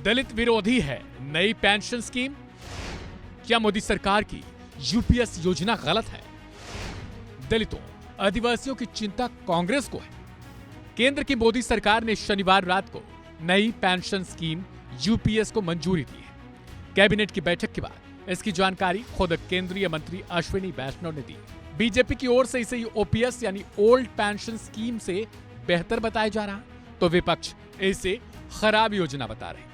दलित विरोधी है नई पेंशन स्कीम। क्या मोदी सरकार की यूपीएस योजना गलत है? दलितों आदिवासियों की चिंता कांग्रेस को है। केंद्र की मोदी सरकार ने शनिवार रात को नई पेंशन स्कीम यूपीएस को मंजूरी दी है। कैबिनेट की बैठक के बाद इसकी जानकारी खुद केंद्रीय मंत्री अश्विनी वैष्णव ने दी। बीजेपी की ओर से इसे ओपीएस यानी ओल्ड पेंशन स्कीम से बेहतर बताया जा रहा, तो विपक्ष इसे खराब योजना बता रहे।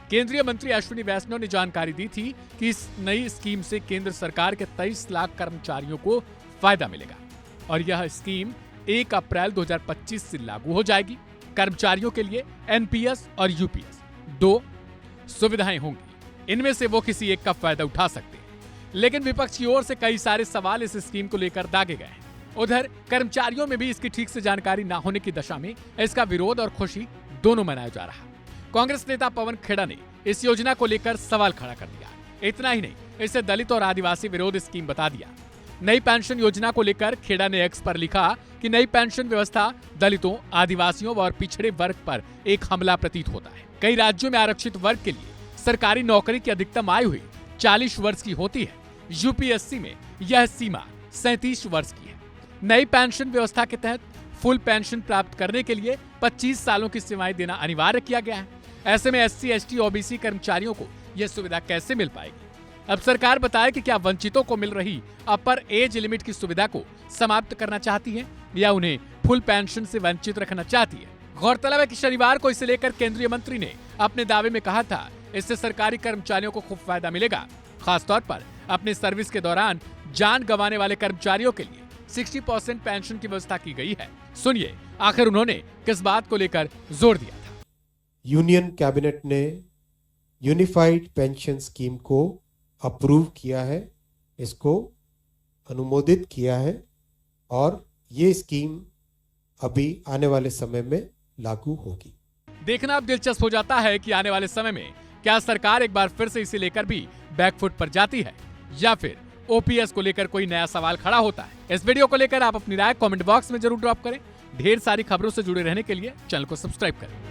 केंद्रीय मंत्री अश्विनी वैष्णव ने जानकारी दी थी कि इस नई स्कीम से केंद्र सरकार के 23 लाख कर्मचारियों को फायदा मिलेगा और यह स्कीम 1 अप्रैल 2025 से लागू हो जाएगी। कर्मचारियों के लिए एनपीएस और यूपीएस 2 सुविधाएं होंगी। इनमें से वो किसी एक का फायदा उठा सकते हैं, लेकिन विपक्ष की ओर से कई सारे सवाल इस स्कीम को लेकर दागे गए हैं। उधर कर्मचारियों में भी इसकी ठीक से जानकारी न होने की दशा में इसका विरोध और खुशी दोनों मनाया जा रहा है। कांग्रेस नेता पवन खेड़ा ने इस योजना को लेकर सवाल खड़ा कर दिया। इतना ही नहीं, इसे दलित और आदिवासी विरोध स्कीम बता दिया। नई पेंशन योजना को लेकर खेड़ा ने एक्स पर लिखा कि नई पेंशन व्यवस्था दलितों, आदिवासियों और पिछड़े वर्ग पर एक हमला प्रतीत होता है। कई राज्यों में आरक्षित वर्ग के लिए सरकारी नौकरी की अधिकतम आयु हुई 40 वर्ष की होती है। यूपीएससी में यह सीमा 37 वर्ष की है। नई पेंशन व्यवस्था के तहत फुल पेंशन प्राप्त करने के लिए 25 सालों की सेवाएं देना अनिवार्य किया गया है। ऐसे में एससी, एसटी, ओबीसी कर्मचारियों को यह सुविधा कैसे मिल पाएगी? अब सरकार बताए कि क्या वंचितों को मिल रही अपर एज लिमिट की सुविधा को समाप्त करना चाहती है या उन्हें फुल पेंशन से वंचित रखना चाहती है। गौरतलब है कि शनिवार को इसे लेकर केंद्रीय मंत्री ने अपने दावे में कहा था, इससे सरकारी कर्मचारियों को खूब फायदा मिलेगा। खासतौर पर अपने सर्विस के दौरान जान गंवाने वाले कर्मचारियों के लिए 60% पेंशन की व्यवस्था की गई है। सुनिए आखिर उन्होंने किस बात को लेकर जोर दिया था। यूनियन कैबिनेट ने यूनिफाइड पेंशन स्कीम को अप्रूव किया है, इसको अनुमोदित किया है और ये स्कीम अभी आने वाले समय में लागू होगी। देखना अब दिलचस्प हो जाता है कि आने वाले समय में क्या सरकार एक बार फिर से इसे लेकर भी बैकफुट पर जाती है या फिर ओपीएस को लेकर कोई नया सवाल खड़ा होता है। इस वीडियो को लेकर आप अपनी राय कमेंट बॉक्स में जरूर ड्रॉप करें। ढेर सारी खबरों से जुड़े रहने के लिए चैनल को सब्सक्राइब करें।